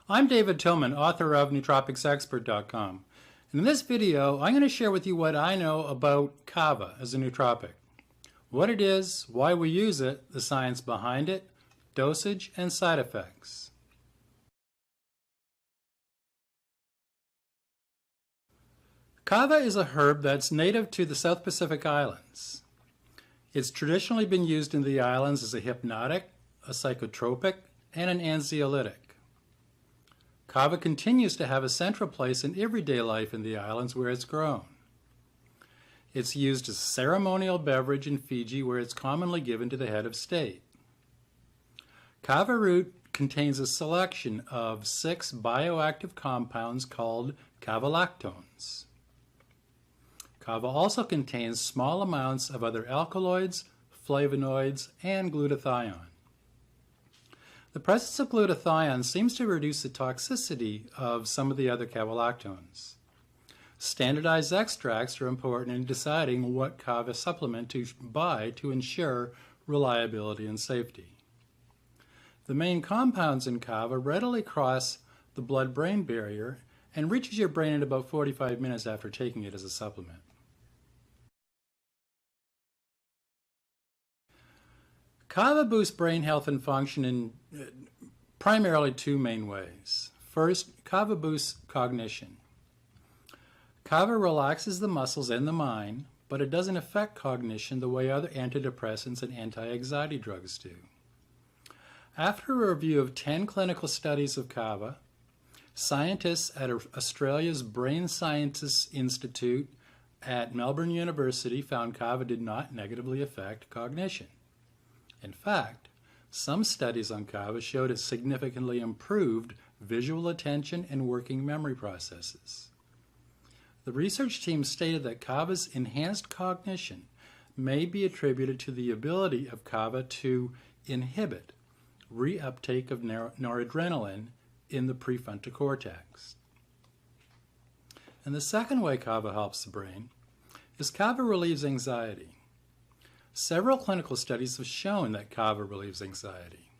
I'm David Tillman, author of nootropicsexpert.com. And in this video, I'm going to share with you what I know about Kava as a nootropic. What it is, why we use it, the science behind it, dosage, and side effects. Kava is a herb that's native to the South Pacific Islands. It's traditionally been used in the islands as a hypnotic, a psychotropic, and an anxiolytic. Kava continues to have a central place in everyday life in the islands where it's grown. It's used as a ceremonial beverage in Fiji, where it's commonly given to the head of state. Kava root contains a selection of 6 bioactive compounds called kavalactones. Kava also contains small amounts of other alkaloids, flavonoids, and glutathione. The presence of glutathione seems to reduce the toxicity of some of the other kavalactones. Standardized extracts are important in deciding what Kava supplement to buy to ensure reliability and safety. The main compounds in Kava readily cross the blood-brain barrier and reaches your brain in about 45 minutes after taking it as a supplement. Kava boosts brain health and function in primarily 2 main ways. First, Kava boosts cognition. Kava relaxes the muscles and the mind, but it doesn't affect cognition the way other antidepressants and anti-anxiety drugs do. After a review of 10 clinical studies of Kava, scientists at Australia's Brain Sciences Institute at Melbourne University found Kava did not negatively affect cognition. In fact, some studies on Kava showed it significantly improved visual attention and working memory processes. The research team stated that Kava's enhanced cognition may be attributed to the ability of Kava to inhibit reuptake of noradrenaline in the prefrontal cortex. And the second way Kava helps the brain is Kava relieves anxiety. Several clinical studies have shown that Kava relieves anxiety.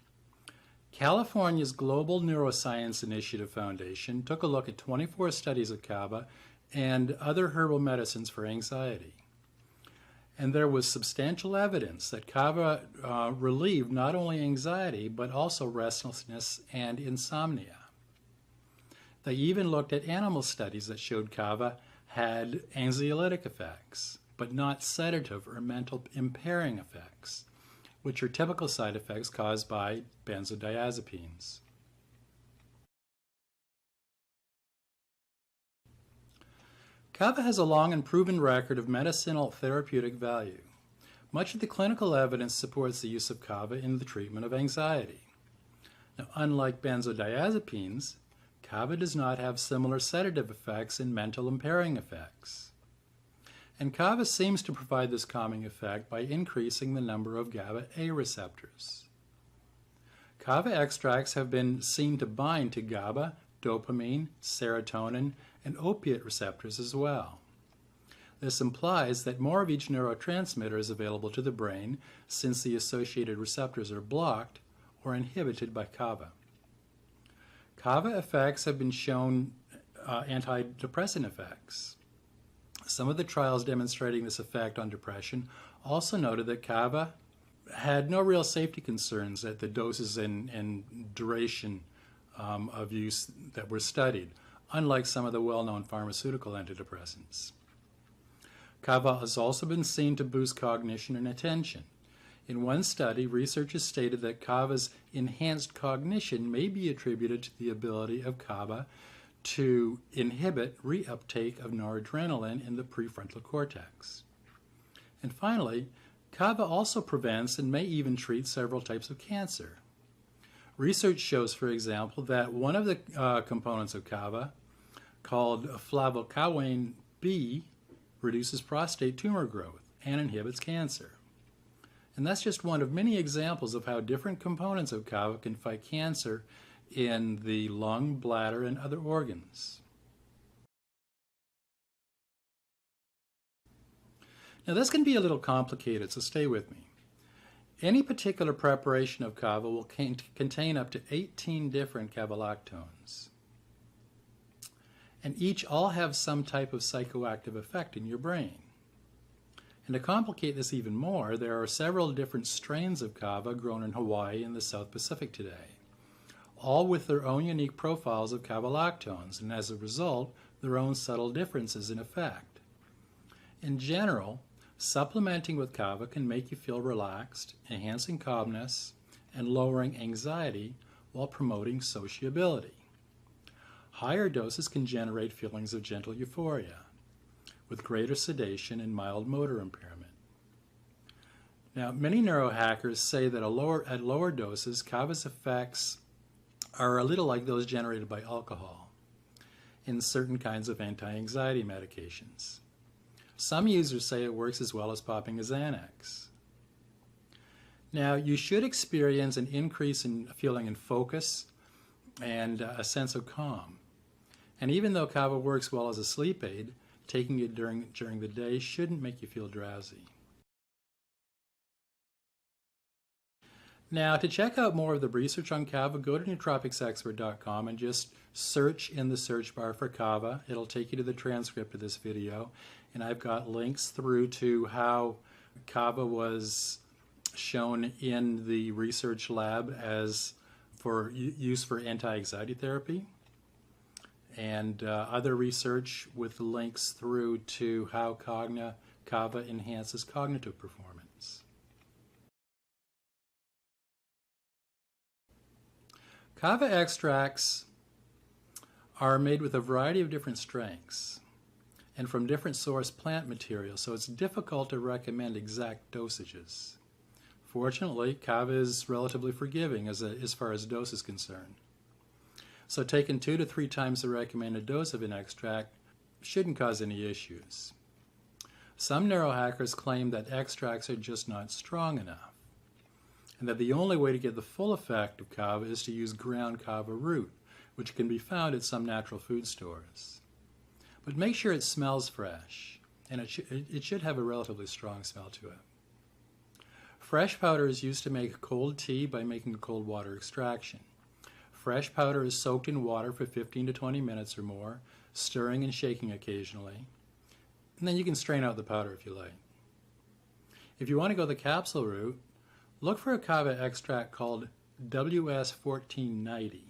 California's Global Neuroscience Initiative Foundation took a look at 24 studies of Kava and other herbal medicines for anxiety. And there was substantial evidence that Kava relieved not only anxiety, but also restlessness and insomnia. They even looked at animal studies that showed Kava had anxiolytic effects, but not sedative or mental impairing effects, which are typical side effects caused by benzodiazepines. Kava has a long and proven record of medicinal therapeutic value. Much of the clinical evidence supports the use of Kava in the treatment of anxiety. Now, unlike benzodiazepines, Kava does not have similar sedative effects and mental impairing effects. And Kava seems to provide this calming effect by increasing the number of GABA-a receptors. Kava extracts have been seen to bind to GABA, dopamine, serotonin, and opiate receptors as well. This implies that more of each neurotransmitter is available to the brain, since the associated receptors are blocked or inhibited by Kava. Kava effects have been shown antidepressant effects. Some of the trials demonstrating this effect on depression also noted that Kava had no real safety concerns at the doses and duration of use that were studied, unlike some of the well-known pharmaceutical antidepressants. Kava has also been seen to boost cognition and attention. In one study, researchers stated that Kava's enhanced cognition may be attributed to the ability of Kava to inhibit reuptake of noradrenaline in the prefrontal cortex. And finally, Kava also prevents and may even treat several types of cancer. Research shows, for example, that one of the components of Kava, called flavokawain B, reduces prostate tumor growth and inhibits cancer. And that's just one of many examples of how different components of Kava can fight cancer in the lung, bladder, and other organs. Now this can be a little complicated, so stay with me. Any particular preparation of kava will contain up to 18 different cavalactones, and each all have some type of psychoactive effect in your brain. And to complicate this even more, there are several different strains of kava grown in Hawaii and the South Pacific today, all with their own unique profiles of cavalactones, and as a result, their own subtle differences in effect. In general, supplementing with kava can make you feel relaxed, enhancing calmness, and lowering anxiety while promoting sociability. Higher doses can generate feelings of gentle euphoria, with greater sedation and mild motor impairment. Now, many neurohackers say that at lower doses, kava's effects are a little like those generated by alcohol in certain kinds of anti-anxiety medications. Some users say it works as well as popping a Xanax. Now, you should experience an increase in feeling in focus and a sense of calm. And even though kava works well as a sleep aid, taking it during the day shouldn't make you feel drowsy. Now, to check out more of the research on kava, go to nootropicsexpert.com and just search in the search bar for kava. It'll take you to the transcript of this video, and I've got links through to how kava was shown in the research lab as for use for anti-anxiety therapy, and other research with links through to how kava enhances cognitive performance. Kava extracts are made with a variety of different strengths and from different source plant materials, so it's difficult to recommend exact dosages. Fortunately, kava is relatively forgiving as far as dose is concerned. So taking 2 to 3 times the recommended dose of an extract shouldn't cause any issues. Some neurohackers claim that extracts are just not strong enough, and that the only way to get the full effect of kava is to use ground kava root, which can be found at some natural food stores. But make sure it smells fresh, and it should have a relatively strong smell to it. Fresh powder is used to make cold tea by making a cold water extraction. Fresh powder is soaked in water for 15 to 20 minutes or more, stirring and shaking occasionally. And then you can strain out the powder if you like. If you want to go the capsule route, look for a kava extract called WS-1490.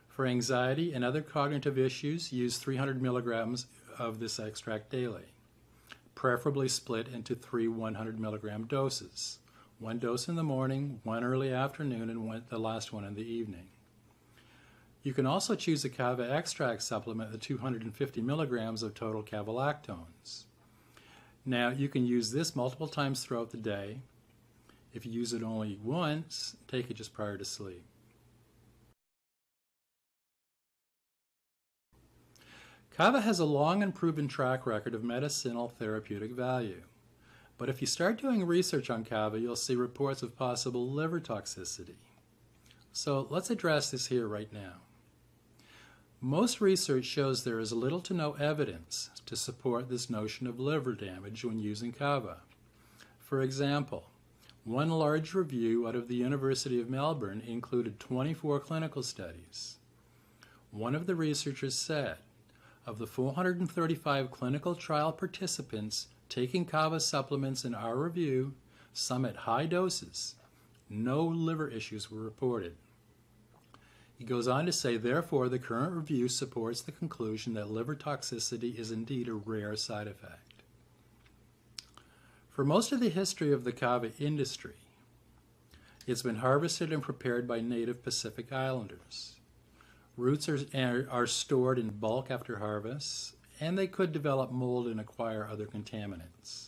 For anxiety and other cognitive issues, use 300 milligrams of this extract daily, preferably split into 3 100 milligram doses. 1 dose in the morning, 1 early afternoon, and the last one in the evening. You can also choose a kava extract supplement with 250 milligrams of total cavalactones. Now, you can use this multiple times throughout the day. If you use it only once, take it just prior to sleep. Kava has a long and proven track record of medicinal therapeutic value. But if you start doing research on kava, you'll see reports of possible liver toxicity. So let's address this here right now. Most research shows there is little to no evidence to support this notion of liver damage when using kava. For example, one large review out of the University of Melbourne included 24 clinical studies. One of the researchers said, of the 435 clinical trial participants taking kava supplements in our review, some at high doses, no liver issues were reported. He goes on to say, therefore, the current review supports the conclusion that liver toxicity is indeed a rare side effect. For most of the history of the kava industry, it's been harvested and prepared by native Pacific Islanders. Roots are stored in bulk after harvest, and they could develop mold and acquire other contaminants.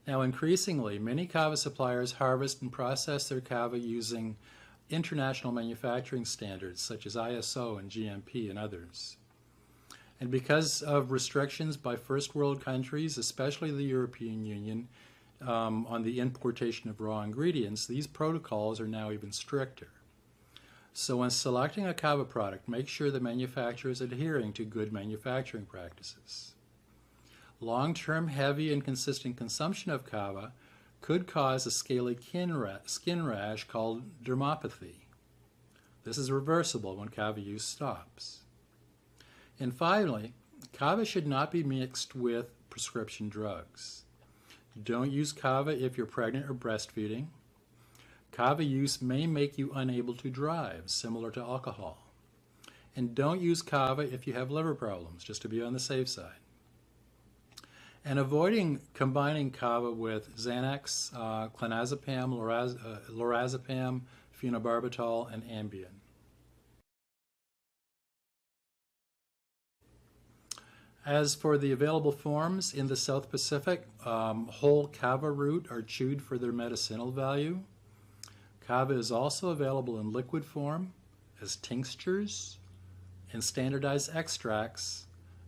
Now, increasingly, many kava suppliers harvest and process their kava using international manufacturing standards such as ISO and GMP and others. And because of restrictions by first world countries, especially the European Union, on the importation of raw ingredients, these protocols are now even stricter. So when selecting a kava product, make sure the manufacturer is adhering to good manufacturing practices. Long-term heavy and consistent consumption of kava could cause a scaly skin rash called dermopathy. This is reversible when Kava use stops. And finally, Kava should not be mixed with prescription drugs. Don't use Kava if you're pregnant or breastfeeding. Kava use may make you unable to drive, similar to alcohol. And don't use Kava if you have liver problems, just to be on the safe side. And avoiding combining Kava with Xanax, clonazepam, lorazepam, phenobarbital, and Ambien. As for the available forms, in the South Pacific, whole Kava root are chewed for their medicinal value. Kava is also available in liquid form, as tinctures, and standardized extracts,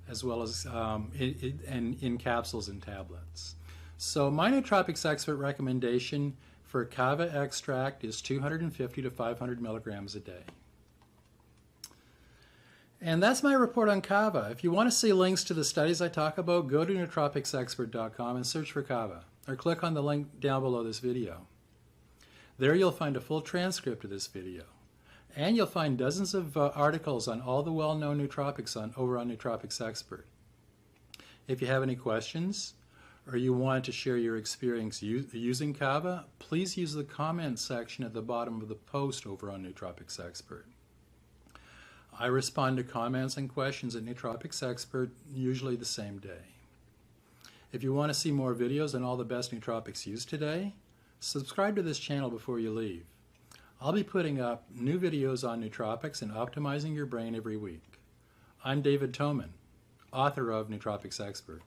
as well as in capsules and tablets. So my nootropics expert recommendation for Kava extract is 250 to 500 milligrams a day. And that's my report on Kava. If you want to see links to the studies I talk about, go to nootropicsexpert.com and search for Kava, or click on the link down below this video. There you'll find a full transcript of this video. And you'll find dozens of articles on all the well-known nootropics over on Nootropics Expert. If you have any questions, or you want to share your experience using Kava, please use the comment section at the bottom of the post over on Nootropics Expert. I respond to comments and questions at Nootropics Expert usually the same day. If you want to see more videos on all the best nootropics used today, subscribe to this channel before you leave. I'll be putting up new videos on nootropics and optimizing your brain every week. I'm David Toman, author of Nootropics Expert.